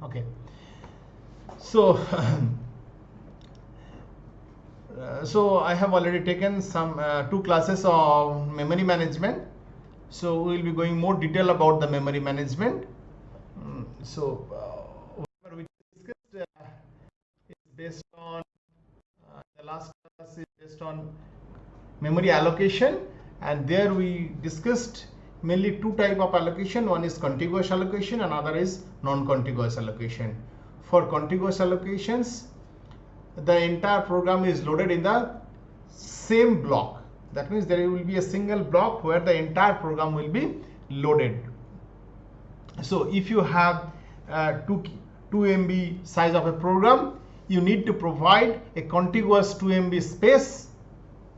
Okay. So, so I have already taken some 2 classes of memory management. So we will be going more detail about the memory management. So whatever we discussed is based on the last class is based on memory allocation, and there we discussed mainly 2 type of allocation. One is contiguous allocation, another is non-contiguous allocation. For contiguous allocations, the entire program is loaded in the same block. That means there will be a single block where the entire program will be loaded. So if you have 2 MB size of a program, you need to provide a contiguous 2 MB space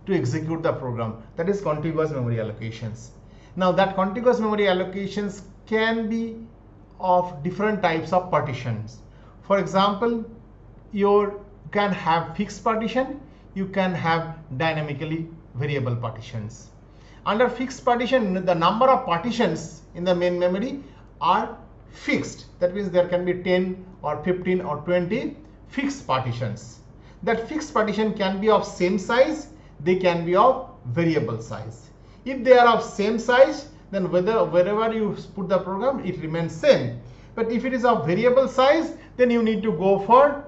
to execute the program. That is contiguous memory allocations. Now that contiguous memory allocations can be of different types of partitions. For example, you can have fixed partition, you can have dynamically variable partitions. Under fixed partition, the number of partitions in the main memory are fixed. That means there can be 10 or 15 or 20 fixed partitions. That fixed partition can be of same size, they can be of variable size. If they are of same size, then wherever you put the program, it remains same. But if it is of variable size, then you need to go for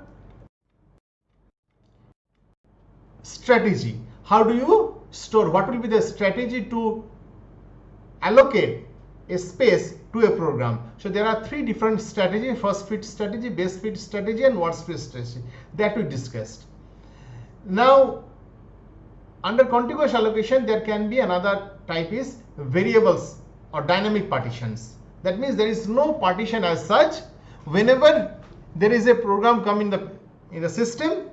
strategy. How do you store? What will be the strategy to allocate a space to a program? So there are 3 different strategies: first fit strategy, best fit strategy, and worst fit strategy that we discussed. Now under contiguous allocation, there can be another type is variables or dynamic partitions. That means there is no partition as such. Whenever there is a program come in the system,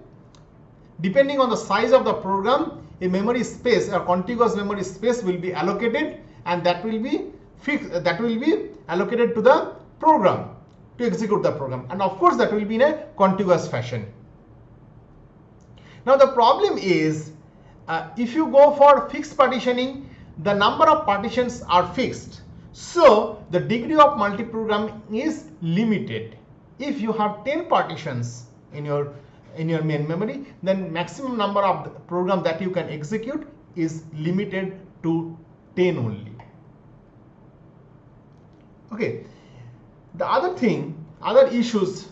depending on the size of the program, a memory space or contiguous memory space will be allocated, and that will be fixed, that will be allocated to the program to execute the program, and of course that will be in a contiguous fashion. Now the problem is, if you go for fixed partitioning, the number of partitions are fixed, so the degree of multiprogramming is limited. If you have 10 partitions in your main memory, then maximum number of the program that you can execute is limited to 10 only. Okay, the other issues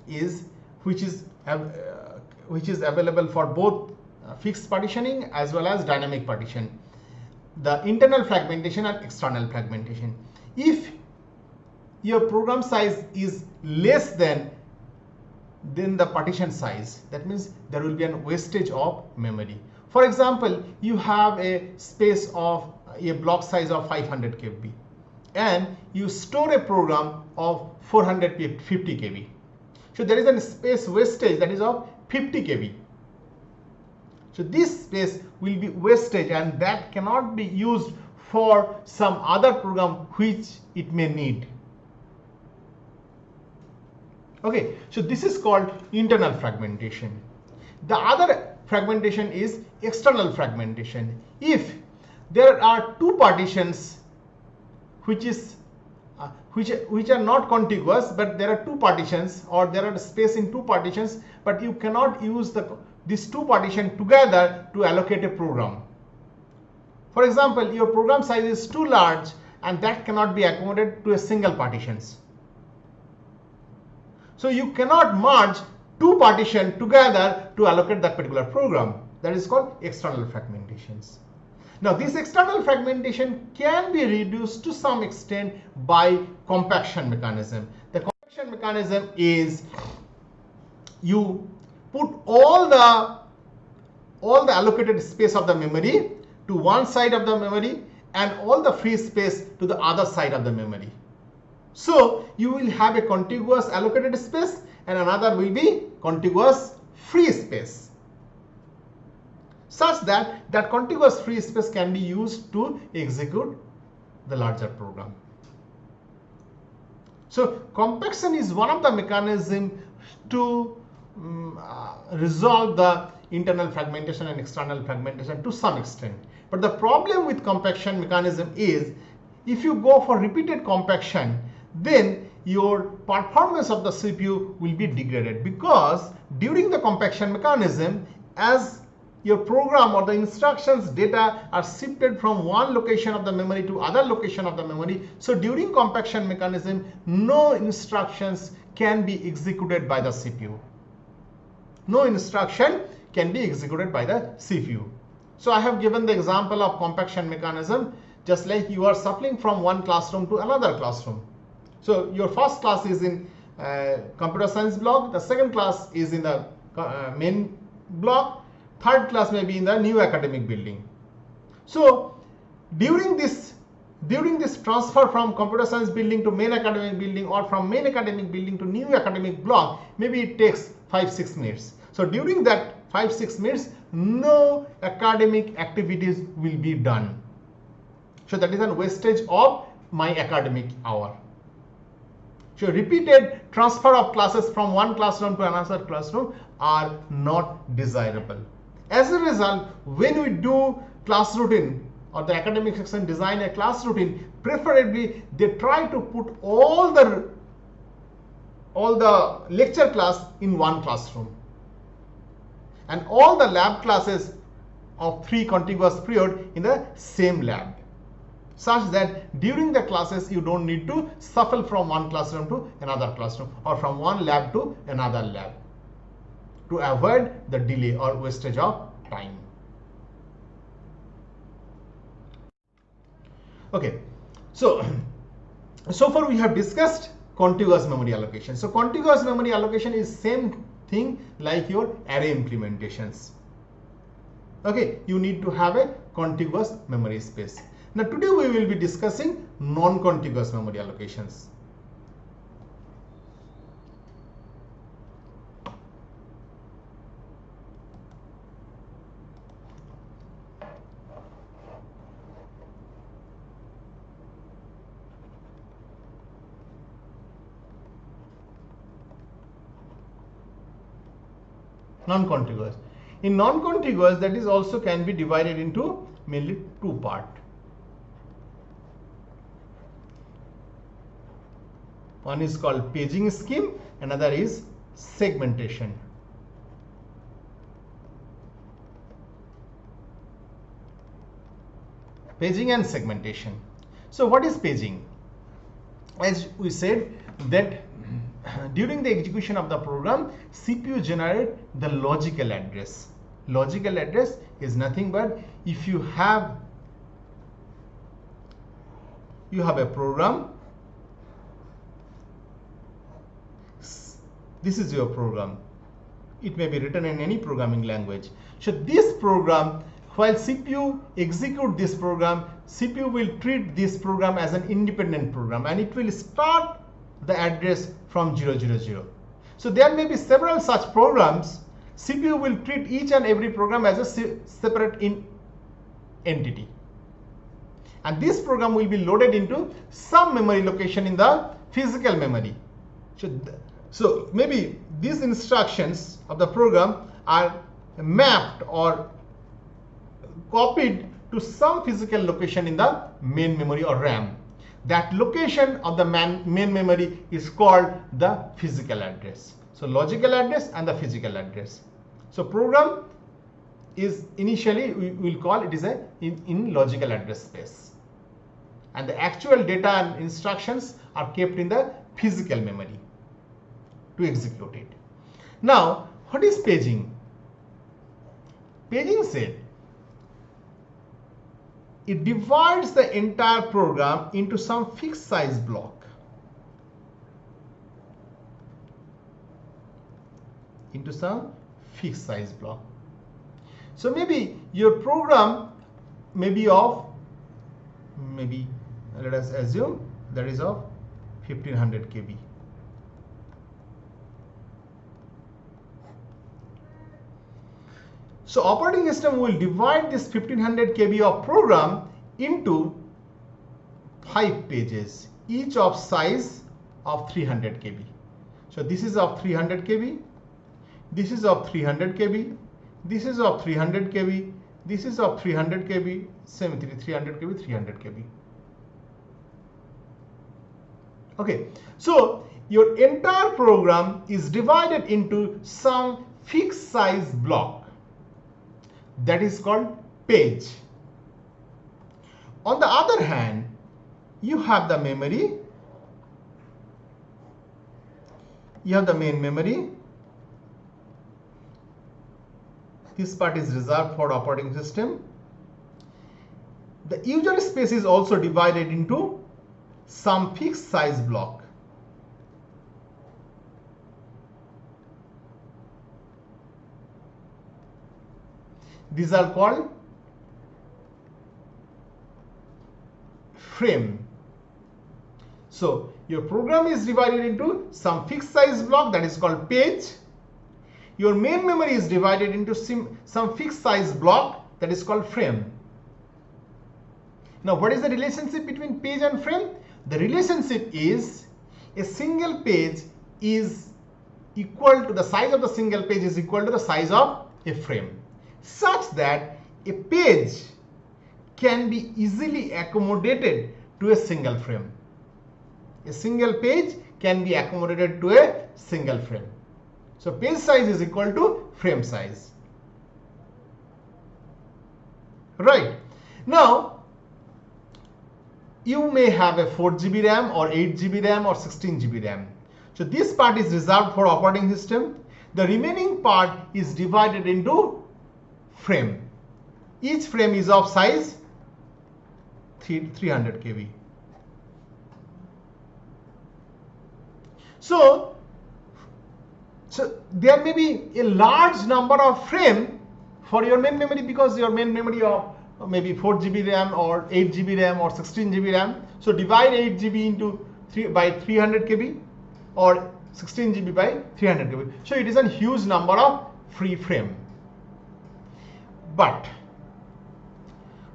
is which is available for both fixed partitioning as well as dynamic partition: the internal fragmentation and external fragmentation. If your program size is less than the partition size, that means there will be a wastage of memory. For example, you have a space of a block size of 500 KB and you store a program of 450 KB. So there is a space wastage that is of 50 KB. So this space will be wastage, and that cannot be used for some other program which it may need. Okay, so this is called internal fragmentation. The other fragmentation is external fragmentation. If there are 2 partitions which are not contiguous, but there are 2 partitions, or there are space in 2 partitions, but you cannot use these 2 partitions together to allocate a program. For example, your program size is too large and that cannot be accommodated to a single partitions. So you cannot merge 2 partitions together to allocate that particular program. That is called external fragmentations. Now this external fragmentation can be reduced to some extent by compaction mechanism. The compaction mechanism is you put all the allocated space of the memory to one side of the memory and all the free space to the other side of the memory. So you will have a contiguous allocated space and another will be contiguous free space, such that contiguous free space can be used to execute the larger program. So compaction is one of the mechanisms to resolve the internal fragmentation and external fragmentation to some extent. But the problem with compaction mechanism is, if you go for repeated compaction, then your performance of the CPU will be degraded, because during the compaction mechanism, as your program or the instructions data are shifted from one location of the memory to other location of the memory, so during compaction mechanism, no instructions can be executed by the CPU. No instruction can be executed by the CPU. So I have given the example of compaction mechanism, just like you are shuffling from one classroom to another classroom. So your first class is in computer science block, the second class is in the main block, third class may be in the new academic building. So during this transfer from computer science building to main academic building, or from main academic building to new academic block, maybe it takes 5-6 minutes. So during that 5-6 minutes, no academic activities will be done. So that is a wastage of my academic hour. So repeated transfer of classes from one classroom to another classroom are not desirable. As a result, when we do class routine, or the academic section design a class routine, preferably they try to put all the lecture class in one classroom, and all the lab classes of 3 contiguous period in the same lab, such that during the classes you don't need to shuffle from one classroom to another classroom, or from one lab to another lab, to avoid the delay or wastage of time. Okay, so far we have discussed contiguous memory allocation. So contiguous memory allocation is same thing like your array implementations. Okay, you need to have a contiguous memory space. Now today we will be discussing non-contiguous memory allocations. Non-contiguous. In non-contiguous, that is also can be divided into mainly 2 parts. One is called paging scheme, another is segmentation. Paging and segmentation. So what is paging? As we said that during the execution of the program, CPU generate the logical address. Logical address is nothing but, if you have a program, this is your program. It may be written in any programming language. So this program, while CPU execute this program, CPU will treat this program as an independent program, and it will start the address from 000. So there may be several such programs. CPU will treat each and every program as a separate entity, and this program will be loaded into some memory location in the physical memory. So maybe these instructions of the program are mapped or copied to some physical location in the main memory or RAM. That location of the main memory is called the physical address. So logical address and the physical address. So program is initially, we will call it is in logical address space, and the actual data and instructions are kept in the physical memory to execute it. Now what is paging? Paging said it divides the entire program into some fixed size block. So maybe your program may be of, let us assume that is of 1500 KB. So operating system will divide this 1500 KB of program into 5 pages, each of size of 300 KB. So this is of 300 KB, this is of 300 KB, this is of 300 KB, this is of 300 KB, same 300 KB, 300 KB. Okay, so your entire program is divided into some fixed size block that is called page. On the other hand, you have the memory, you have the main memory. This part is reserved for operating system. The user space is also divided into some fixed size block. These are called frame. So your program is divided into some fixed size block that is called page. Your main memory is divided into some fixed size block that is called frame. Now, what is the relationship between page and frame? The relationship is a single page is equal to the size of the single page is equal to the size of a frame, such that a page can be easily accommodated to a single frame. A single page can be accommodated to a single frame. So page size is equal to frame size. Right. Now, you may have a 4 GB RAM or 8 GB RAM or 16 GB RAM. So this part is reserved for operating system. The remaining part is divided into frame. Each frame is of size 300 KB. So there may be a large number of frame for your main memory, because your main memory of maybe 4 GB RAM or 8 GB RAM or 16 GB RAM. So divide 8 GB into 300 KB or 16 GB by 300 KB. So it is a huge number of free frame. But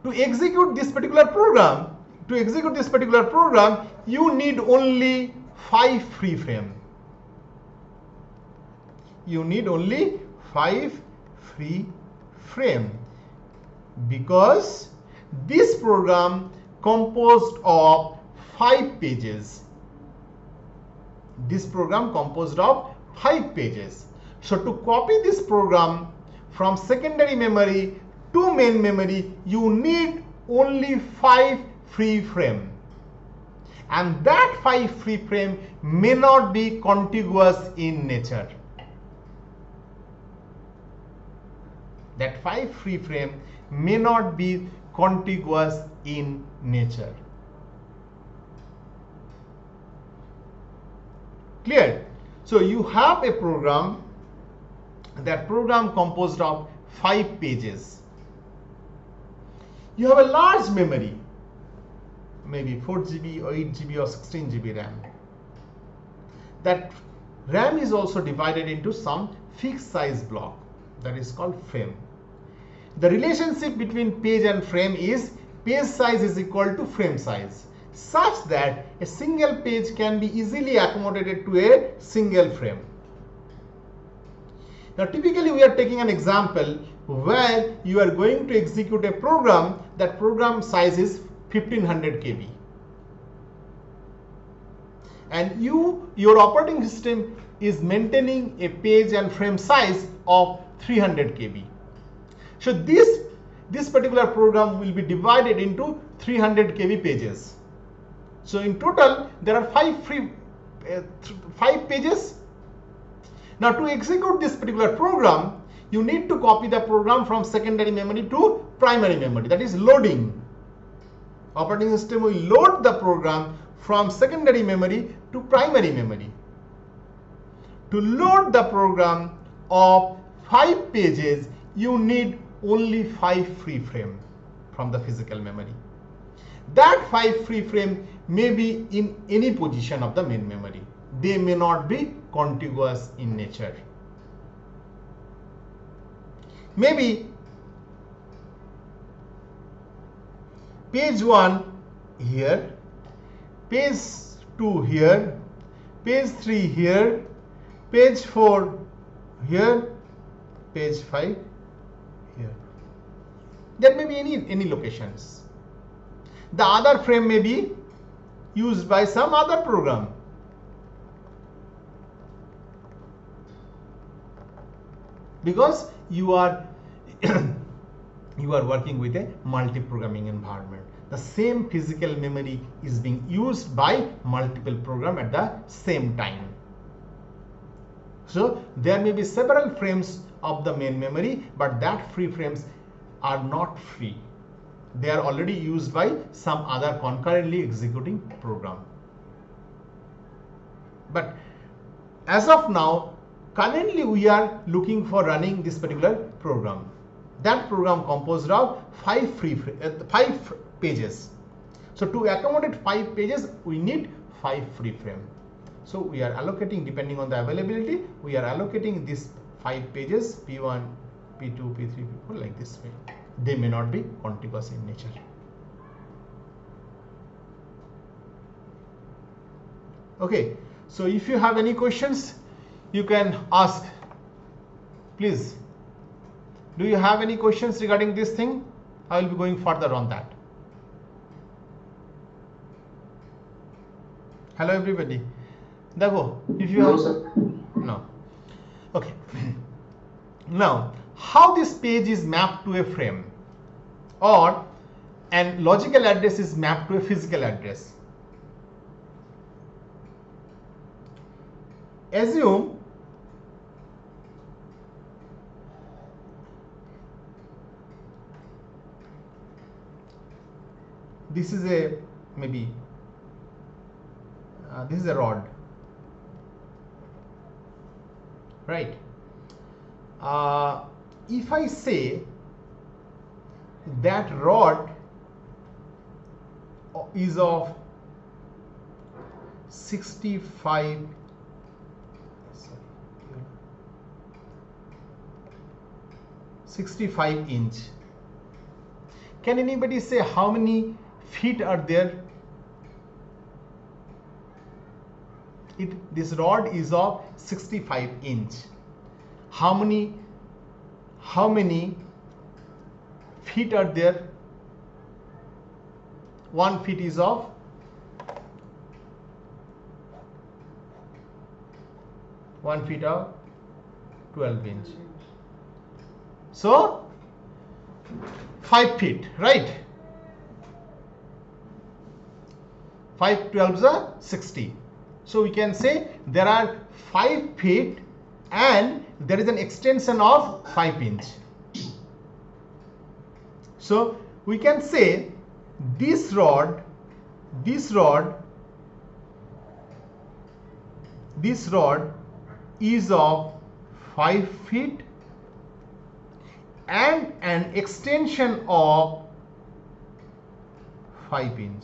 to execute this particular program, you need only 5 free frame. You need only 5 free frame, because this program composed of 5 pages. This program composed of 5 pages. So to copy this program from secondary memory to main memory, you need only 5 free frame. And that 5 free frame may not be contiguous in nature. That 5 free frame may not be contiguous in nature. Clear? So you have a program, that program composed of 5 pages. You have a large memory, maybe 4 GB or 8 GB or 16 GB RAM. That RAM is also divided into some fixed size block that is called frame. The relationship between page and frame is page size is equal to frame size, such that a single page can be easily accommodated to a single frame. Now typically we are taking an example where you are going to execute a program, that program size is 1500 KB. And your operating system is maintaining a page and frame size of 300 KB. So this particular program will be divided into 300 KB pages. So in total there are 5 pages. Now to execute this particular program, you need to copy the program from secondary memory to primary memory, that is loading. Operating system will load the program from secondary memory to primary memory. To load the program of 5 pages, you need only 5 free frame from the physical memory. That 5 free frame may be in any position of the main memory. They may not be contiguous in nature. Maybe page 1 here, page 2 here, page 3 here, page 4 here, page 5 here. There may be any locations. The other frame may be used by some other program. Because you are you are working with a multi-programming environment. The same physical memory is being used by multiple programs at the same time. So there may be several frames of the main memory, but that free frames are not free. They are already used by some other concurrently executing program. But as of now, currently we are looking for running this particular program. That program composed of 5 pages. So to accommodate 5 pages, we need 5 free frame. So we are allocating, depending on the availability, we are allocating these 5 pages, P1, P2, P3, P4, like this way. They may not be contiguous in nature. Okay, so if you have any questions, you can ask. Please, do you have any questions regarding this thing? I will be going further on that. Hello everybody. Dakho, if you have, sir. No. Okay. Now, how this page is mapped to a frame, or an logical address is mapped to a physical address. Assume this is a maybe this is a rod, right? If I say that rod is of 65 inch, can anybody say how many feet are there? This rod is of 65 inch. How many feet are there? 1 feet is of 12 inch. So 5 feet, right? 5 12s are 60. So we can say there are 5 feet and there is an extension of 5 inch. So we can say this rod is of 5 feet and an extension of 5 inch.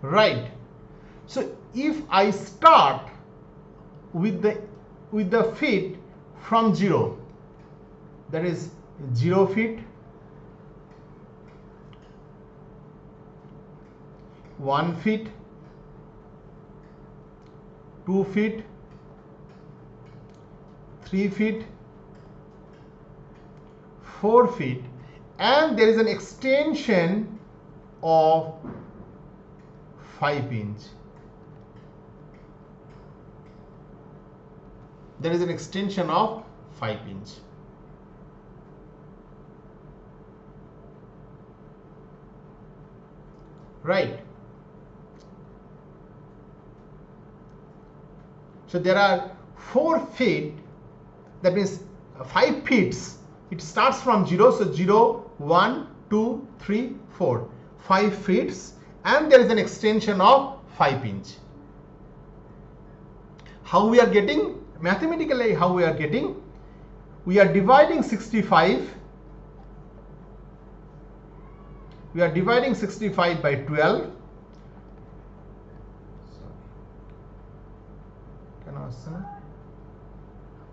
Right. So if I start with the feet from 0, that is 0 feet, 1 feet, 2 feet, 3 feet, 4 feet, and there is an extension of 5 inch. There is an extension of 5 inch. Right. So there are 4 feet, that means 5 feet. It starts from 0, so 0, 1, 2, 3, 4. 5 feet, and there is an extension of 5 inch. How we are getting? Mathematically, how we are getting? We are dividing 65. We are dividing 65 by 12.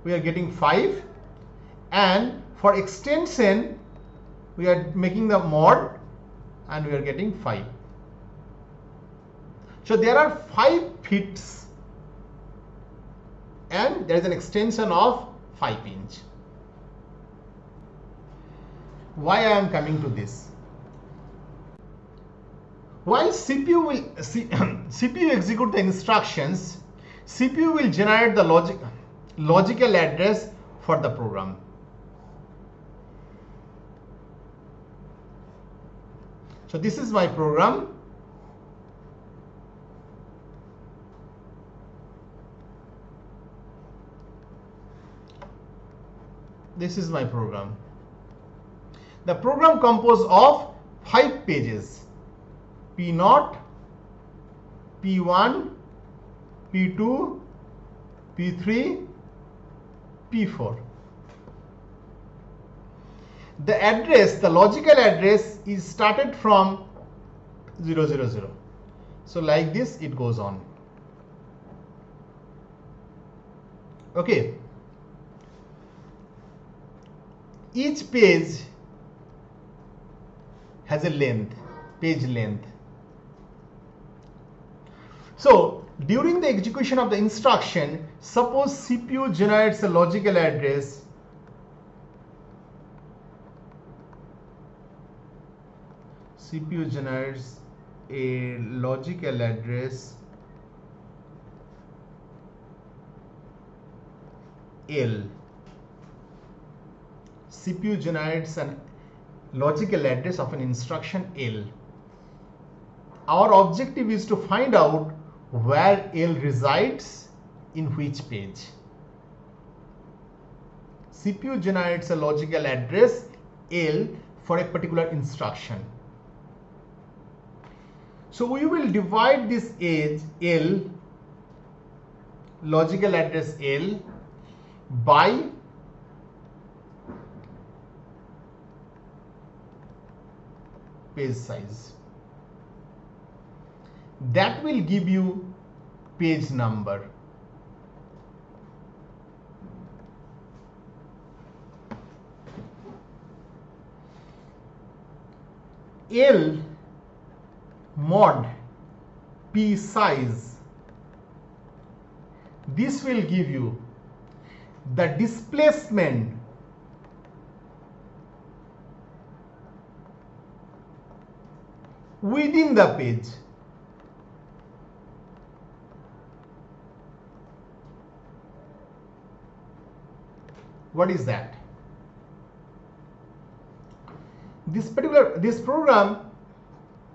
We are getting 5, and for extension we are making the mod and we are getting 5. So there are 5 feet and there is an extension of 5 inch. Why I am coming to this? While CPU will CPU execute the instructions, CPU will generate the logical address for the program. So this is my program. This is my program. The program composed of 5 pages: P0, P1, P2, P3, P4. The address, the logical address is started from 000. So like this it goes on. Okay. Each page has a length, page length. So during the execution of the instruction, suppose CPU generates a logical address CPU generates a logical address L. CPU generates a logical address of an instruction L. Our objective is to find out where L resides in which page. CPU generates a logical address L for a particular instruction. So we will divide this age L, logical address L, by page size. That will give you page number. L mod P size. This will give you the displacement within the page. What is that? This program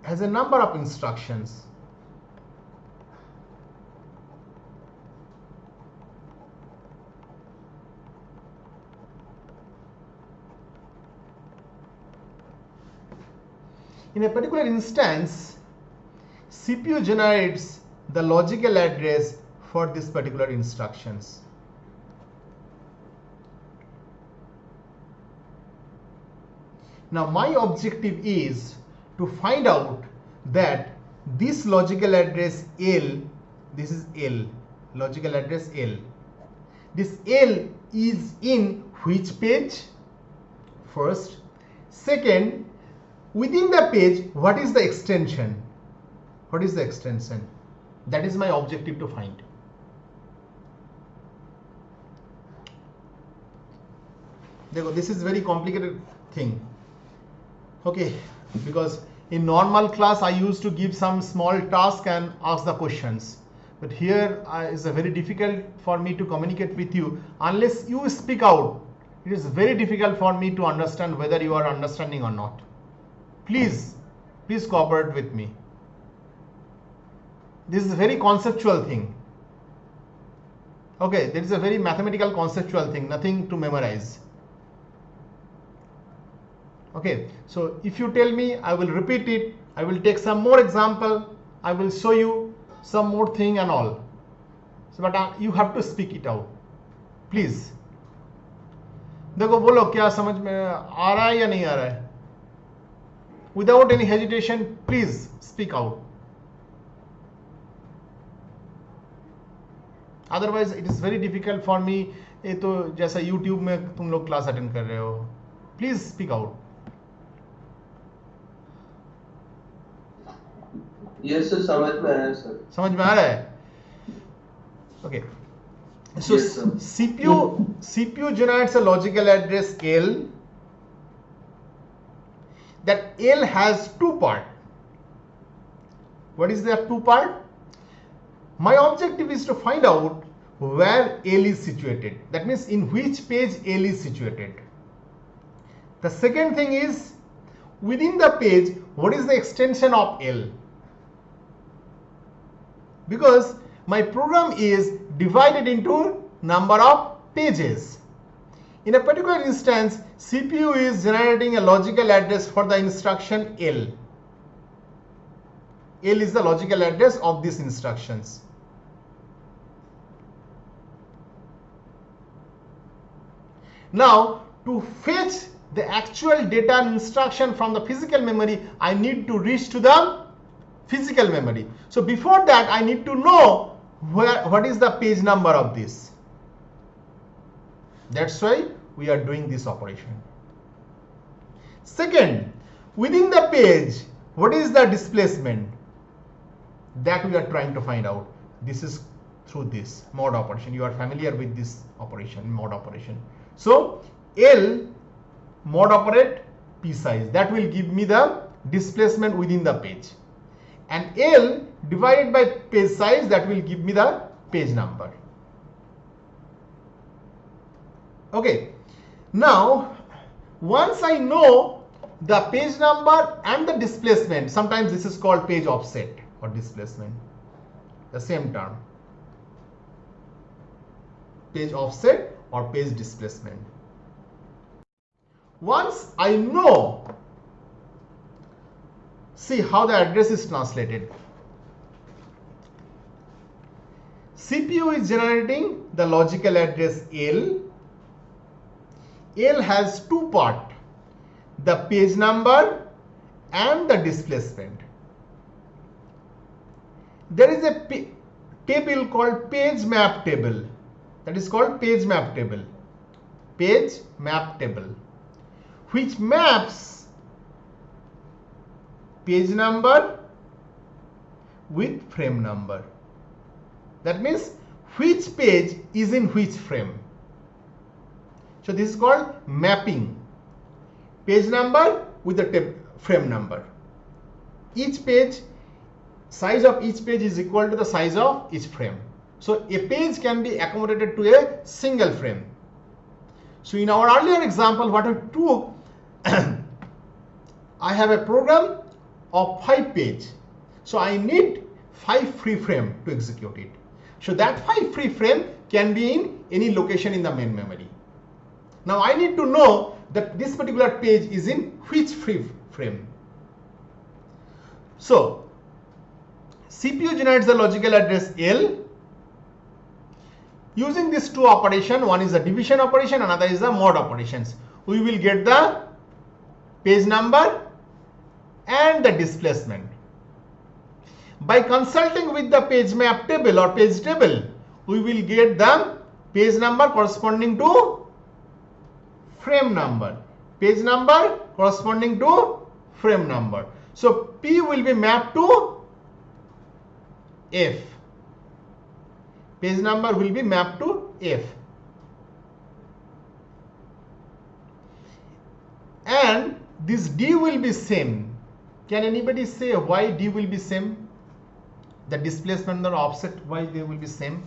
has a number of instructions. In a particular instance, CPU generates the logical address for this particular instructions. Now my objective is to find out that this logical address L, this is L, logical address L. This L is in which page? First. Second, within the page, what is the extension? What is the extension? That is my objective to find. This is very complicated thing. Okay, because in normal class I used to give some small task and ask the questions, but here is a very difficult for me to communicate with you unless you speak out. It is very difficult for me to understand whether you are understanding or not. Please cooperate with me. This is a very conceptual thing. Okay, there is a very mathematical conceptual thing, nothing to memorize. Okay, so if you tell me, I will repeat it. I will take some more example. I will show you some more thing and all. So, but you have to speak it out, please. देखो बोलो क्या समझ में आ रहा है या नहीं आ रहा है? Without any hesitation, please speak out. Otherwise, it is very difficult for me. ये तो जैसा YouTube में तुम लोग क्लास अटेंड कर रहे हो. Please speak out. Yes sir, समझ में आया सर. समझ में आ रहा है? Okay. So yes, CPU generates a logical address L. That L has two parts. What is the two part? My objective is to find out where L is situated. That means in which page L is situated. The second thing is within the page, what is the extension of L? Because my program is divided into number of pages. In a particular instance, CPU is generating a logical address for the instruction L. L is the logical address of these instructions. Now, to fetch the actual data and instruction from the physical memory, I need to reach to the physical memory. So before that, I need to know what is the page number of this. That's why we are doing this operation. Second, within the page, what is the displacement? That we are trying to find out. This is through this mod operation. You are familiar with this operation, mod operation. So L mod operate P size, that will give me the displacement within the page, and L divided by page size, that will give me the page number. Okay, now once I know the page number and the displacement, sometimes this is called page offset or displacement, the same term, page offset or page displacement. Once I know, see how the address is translated. CPU is generating the logical address L. L has two parts, the page number and the displacement. There is a table called page map table, that is called page map table, page map table, which maps page number with frame number. That means which page is in which frame. So this is called mapping, page number with the frame number. Each page, size of each page is equal to the size of each frame. So a page can be accommodated to a single frame. So in our earlier example, what we took, I have a program of 5 pages. So I need 5 free frame to execute it. So that 5 free frame can be in any location in the main memory. Now I need to know that this particular page is in which free frame. So CPU generates the logical address L using these two operations. One is the division operation, another is the mod operations. We will get the page number and the displacement. By consulting with the page map table or page table, we will get the page number corresponding to frame number, page number corresponding to frame number. So P will be mapped to F, page number will be mapped to F, and this D will be same. Can anybody say why D will be same? The displacement or offset, why they will be same?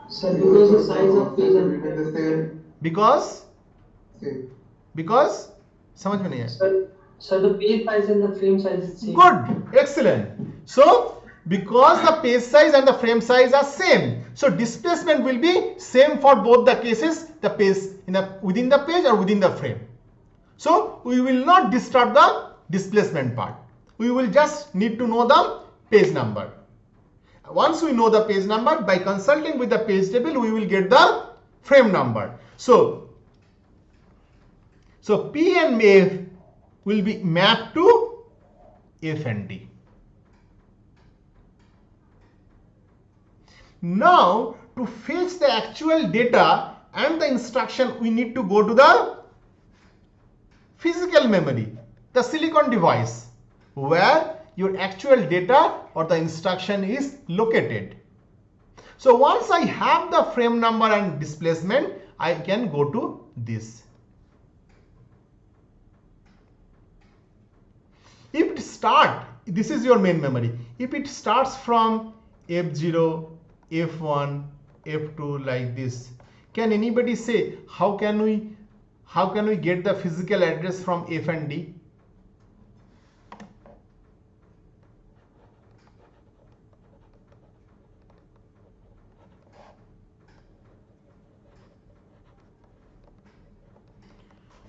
Sir, because the size of page and the same. Because समझ में नहीं है. Sir, the page size and the frame size is same. Good, excellent. So because the page size and the frame size are same, so displacement will be same for both the cases, the page within the page or within the frame. So we will not disturb the displacement part. We will just need to know the page number. Once we know the page number, by consulting with the page table, we will get the frame number. So P and F will be mapped to F and D. Now to fetch the actual data and the instruction, we need to go to the physical memory, the silicon device, where your actual data or the instruction is located. So once I have the frame number and displacement, I can go to this. If it start this is your main memory. If it starts from F0, F1, F2 like this, can anybody say how can we get the physical address from F and D?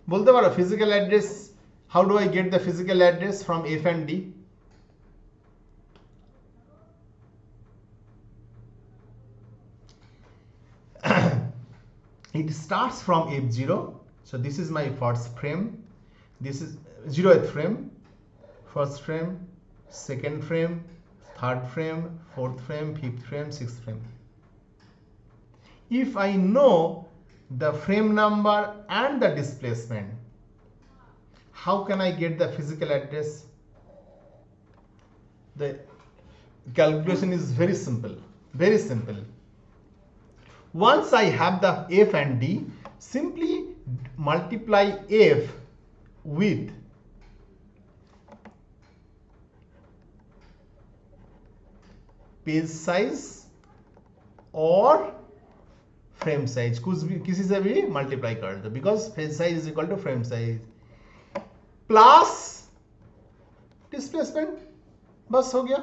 बोलते पारो physical address, how do I get the physical address from F and D? It starts from F0, so this is my first frame, this is 0th frame, first frame, second frame, third frame, fourth frame, fifth frame, sixth frame. If I know the frame number and the displacement, how can I get the physical address? The calculation is very simple, very simple. Once I have the F and D, simply multiply F with page size और frame size, कुछ भी किसी से भी multiply कर दो, because page size is equal to frame size plus displacement, बस हो गया.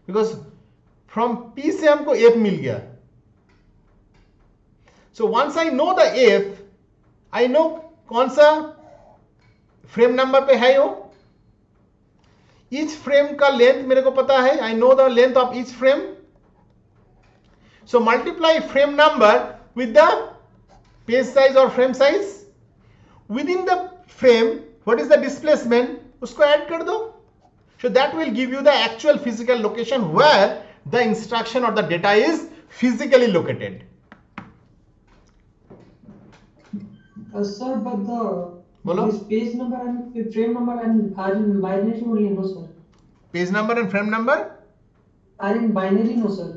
बिकॉज फ्रॉम P से हमको F मिल गया. So once I know the F, I know कौन सा फ्रेम नंबर पे है वो. ईच फ्रेम का लेंथ मेरे को पता है, आई know the length of each frame. So multiply frame number with the page size or frame size. Within the frame, what is the displacement? उसको add कर दो. So that will give you the actual physical location where the instruction or the data is physically located. Sir, but this page number and frame number are in binary only, no sir? Page number and frame number are in binary, no sir?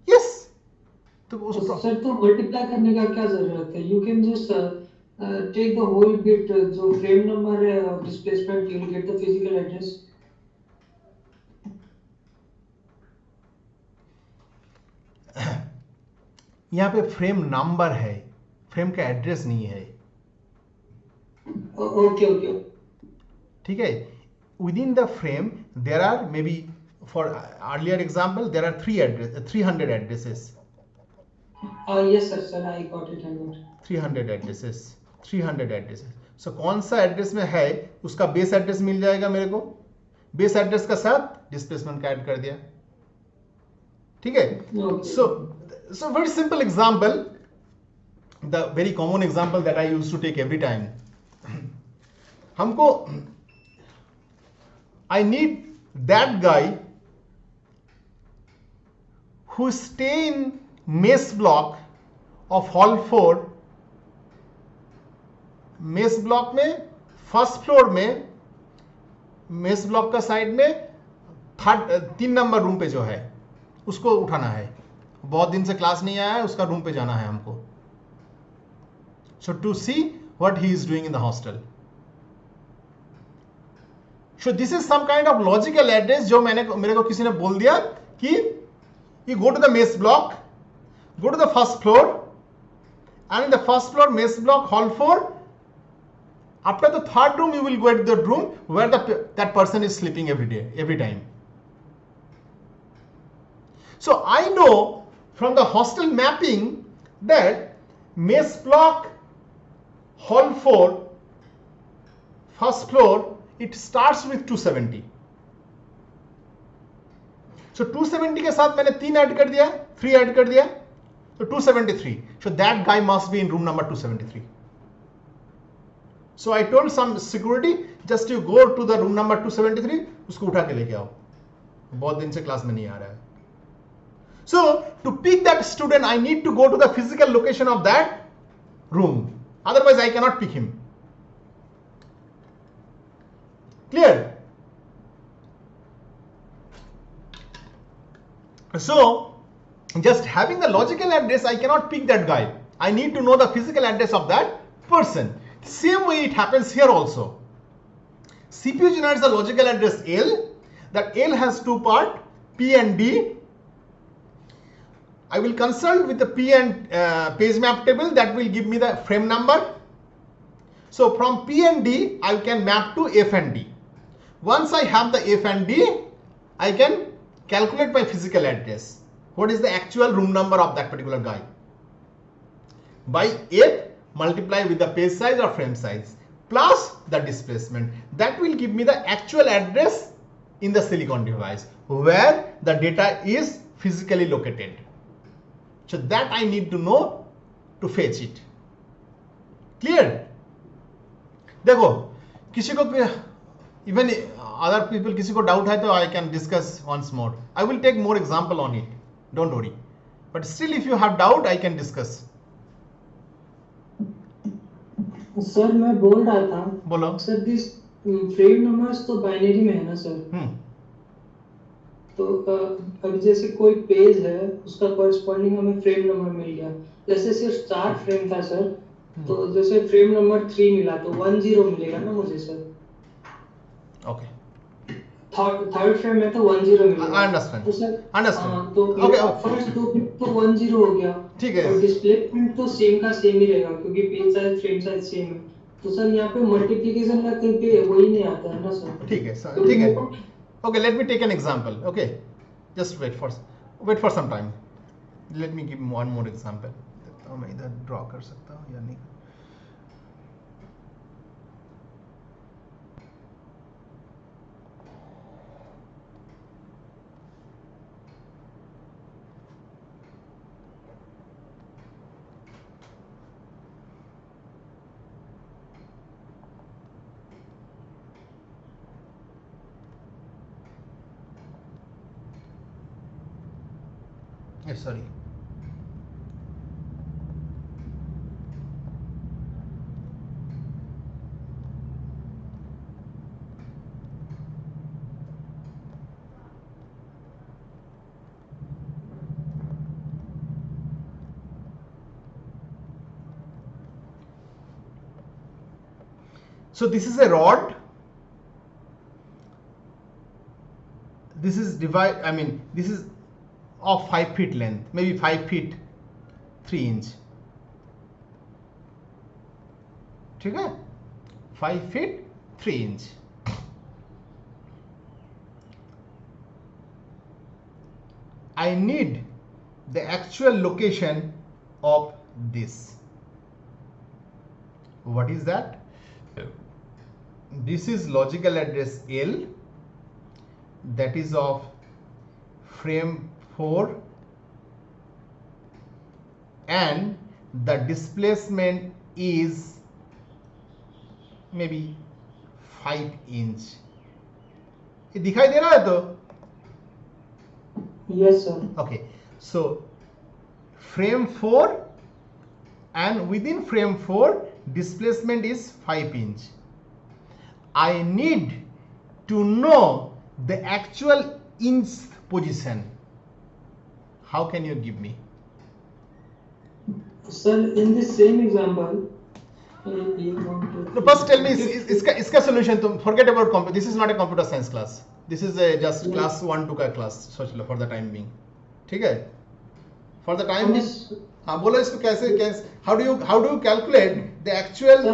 Yes. तो sir तो multiply करने का क्या जरूरत है? You can just take the whole bit, जो frame number है और displacement, you will get the physical address. यहाँ पे फ्रेम नंबर है, फ्रेम का एड्रेस नहीं है. ओके ओके, ठीक है. Within the frame there are maybe, for earlier example, there are 300 addresses. yes sir, I got it. 300 addresses, 300 addresses. सो कौन सा एड्रेस में है उसका बेस एड्रेस मिल जाएगा मेरे को. बेस एड्रेस का साथ डिस्प्लेसमेंट का ऐड कर दिया. ठीक है. So very simple example, the very common example that I used to take every time. हमको I need that guy who stay in mess block of hall 4. Mess block में first floor में, mess block का side में 3 number room पे जो है उसको उठाना है. बहुत दिन से क्लास नहीं आया है, उसका रूम पे जाना है हमको. So to see what he is doing in the hostel. So this is some kind of logical address जो मेरे को किसी ने बोल दिया कि you go to the mess block, go to the first floor, and in the first floor mess block hall 4, after the third room you will go to the room where that person is sleeping every time. So I know from the hostel mapping that mess block hall 4 first floor, it starts with 270. So 270 के साथ मैंने 3 add कर दिया, 3 add कर दिया, तो 273. So that guy must be in room number 273. So I told some security, just you go to the room number 273, उसको उठा के लेके आओ, बहुत दिन से क्लास में नहीं आ रहा है. So to pick that student, I need to go to the physical location of that room. Otherwise I cannot pick him. Clear? So just having the logical address, I cannot pick that guy. I need to know the physical address of that person. Same way it happens here also. CPU generates a logical address L. That L has two parts, P and D. I will consult with the P and page map table that will give me the frame number. So from P and D, I can map to F and D. Once I have the F and D, I can calculate my physical address. What is the actual room number of that particular guy? By F multiply with the page size or frame size plus the displacement. That will give me the actual address in the silicon device where the data is physically located. So that I need to know to fetch it. Clear? देखो किसी को even other people किसी को doubt है तो I can discuss once more. I will take more example on it. Don't worry. But still if you have doubt I can discuss. Sir मैं बोल रहा था, बोलो सर दिस फ्रेम नंबर्स तो बाइनरी में है ना सर? तो अब जैसे कोई पेज है उसका कॉरेस्पॉन्डिंग हमें फ्रेम नंबर मिल गया, जैसे सिर्फ स्टार्ट फ्रेम था सर, तो जैसे फ्रेम नंबर 3 मिला तो 10 मिलेगा ना मुझे सर? ओके थर्ड फ्रेम में तो 10 मिलेगा। I understand. तो सर Understand. तो Okay. फर्स्ट दो बिट तो 10 हो गया, ठीक है। और डिस्प्लेसमेंट तो सेम का सेम ही रहेगा क्योंकि page size frame size same है। तो सर यहाँ पे मल्टीप्लिकेशन का कहीं पे वही नहीं आता है ना सर? ठीक है सर, ठीक है। Okay, let me take an example. Okay, just wait for some time. Let me give one more example. मैं इधर ड्रॉ कर सकता हूँ या नहीं? Sorry. So this is a rod. This is this is of 5 feet length, maybe 5 feet 3 inch. ठीक है? 5 feet 3 inch. I need the actual location of this. What is that? This is logical address L, that is of frame 4, and the displacement is maybe 5 inch. ये दिखाई दे रहा है तो? Yes sir. Okay, so frame 4 and within frame 4 displacement is 5 inch. I need to know the actual inch position. How can you give me? Sir, in the same example, no, first tell me इसका solution. तुम forget about this is not a computer science class. This is a just class 1-2 का class. सोच लो for the time being. ठीक है? For the time being. हाँ बोलो इसको कैसे how do you calculate the actual?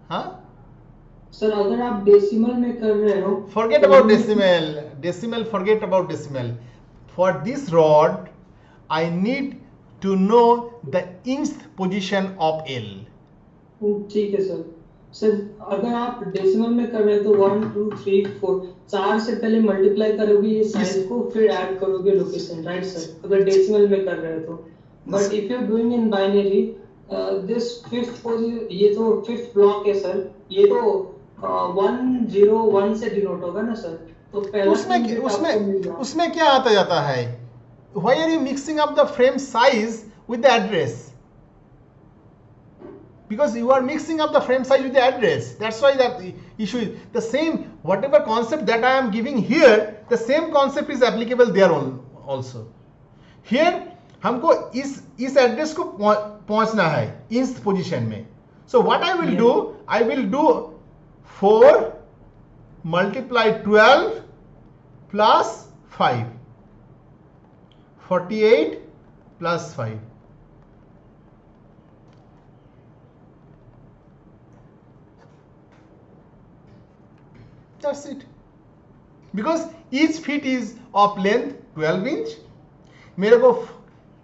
हाँ? सर अगर आप डेसिमल में कर रहे हो, forget about decimal, forget about decimal. For this rod I need to know the inch position of L. ठीक है सर। सर अगर आप डेसिमल में कर रहे हो तो 1 2 3 4 4 से पहले मल्टीप्लाई करोगे ये साइज को, फिर ऐड करोगे लोकेशन, राइट सर? अगर डेसिमल में कर रहे हो तो। But if you are doing in binary, this fifth position, ये तो फिफ्थ ब्लॉक है सर, ये तो 101 से डिनोट होगा ना सर? तो पहला उसमें क्या आता जाता है? Why are you mixing up the frame size with the address? Because you are mixing up the frame size with the address. That's why that issue is the same. Whatever concept that I am giving here, the same concept is applicable there also. Here हमको इस address को पहुंचना है इस position में. So what I will do 4 multiply 12 plus 5, 48 plus 5. That's it. Because each feet is of length 12 inch. मेरे को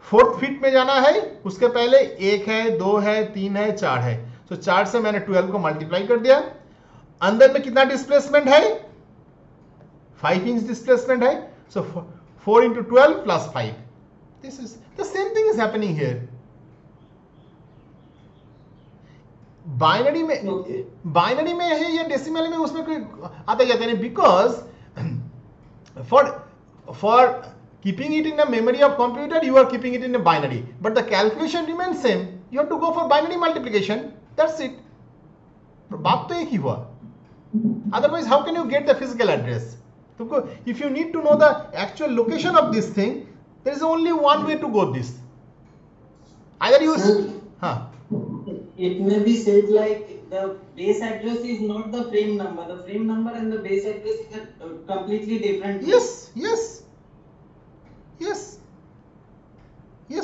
4th feet में जाना है, उसके पहले 1 है, 2 है, 3 है, 4 है. तो 4 से मैंने 12 को मल्टीप्लाई कर दिया. अंदर में कितना डिस्प्लेसमेंट है? 5 इंच डिस्प्लेसमेंट है. सो 4 into 12 plus 5. This is the same thing is happening here. Binary में है या डेसिमल में, उसमें कोई आता जाता नहीं. Because for keeping it in the memory of computer, you are keeping it in a binary, but the calculation remains same. You have to go for binary multiplication. That's it. बात तो एक ही हुआ. Otherwise, how can you get the physical address? तुमको, if you need to know the actual location of this thing, there is only one way to go this. Either you, it may be said like the base address is not the frame number. The frame number and the base address is a completely different. Yes,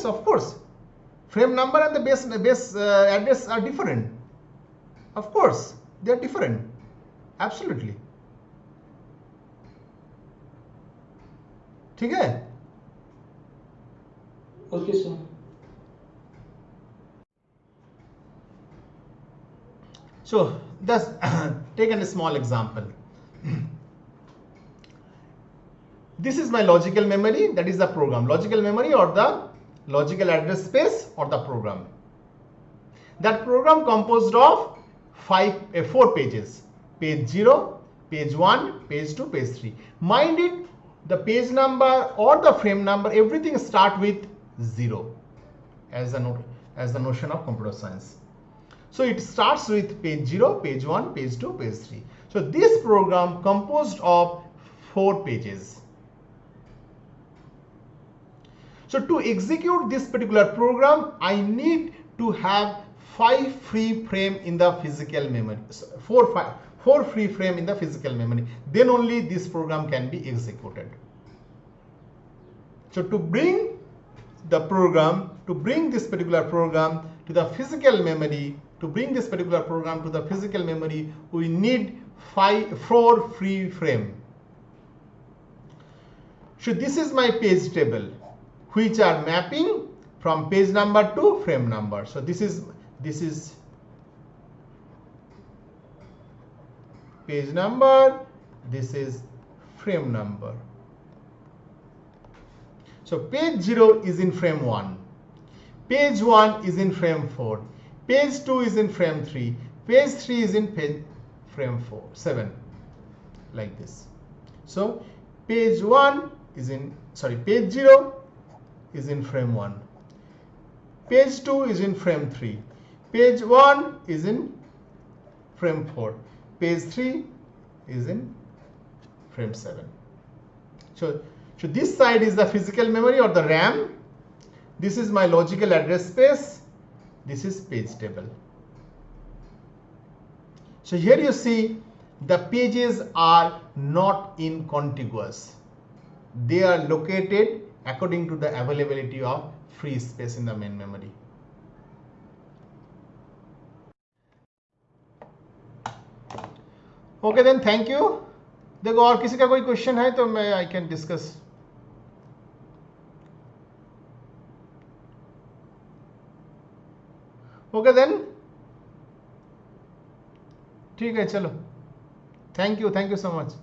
of course. Frame number and the base address are different. Of course, they are different. Absolutely. ठीक है? Okay, sir. So, thus, take a small example. This is my logical memory, that is the program. Logical memory or the logical address space or the program. That program composed of 4 pages. Page 0, page 1, page 2, page 3. Mind it, the page number or the frame number, everything start with 0 as the notion of computer science. So it starts with page 0, page 1, page 2, page 3. So this program composed of 4 pages. So to execute this particular program, I need to have 5 free frame in the physical memory. So 4 free frame in the physical memory. Then only this program can be executed. So to bring this particular program to the physical memory, we need 4 free frame. So this is my page table, which are mapping from page number to frame number. So this is page number, this is frame number. So page 0 is in frame 1, page 1 is in frame 4, page 2 is in frame 3, page 3 is in frame 7, like this. So page 0 is in frame 1, page 2 is in frame 3, page 1 is in frame 4, page 3 is in frame 7. So this side is the physical memory or the RAM. This is my logical address space. This is page table. So here you see the pages are not in contiguous. They are located according to the availability of free space in the main memory. Okay, then thank you. देखो और किसी का कोई question है तो मैं I can discuss. Okay then. ठीक है, चलो. Thank you so much.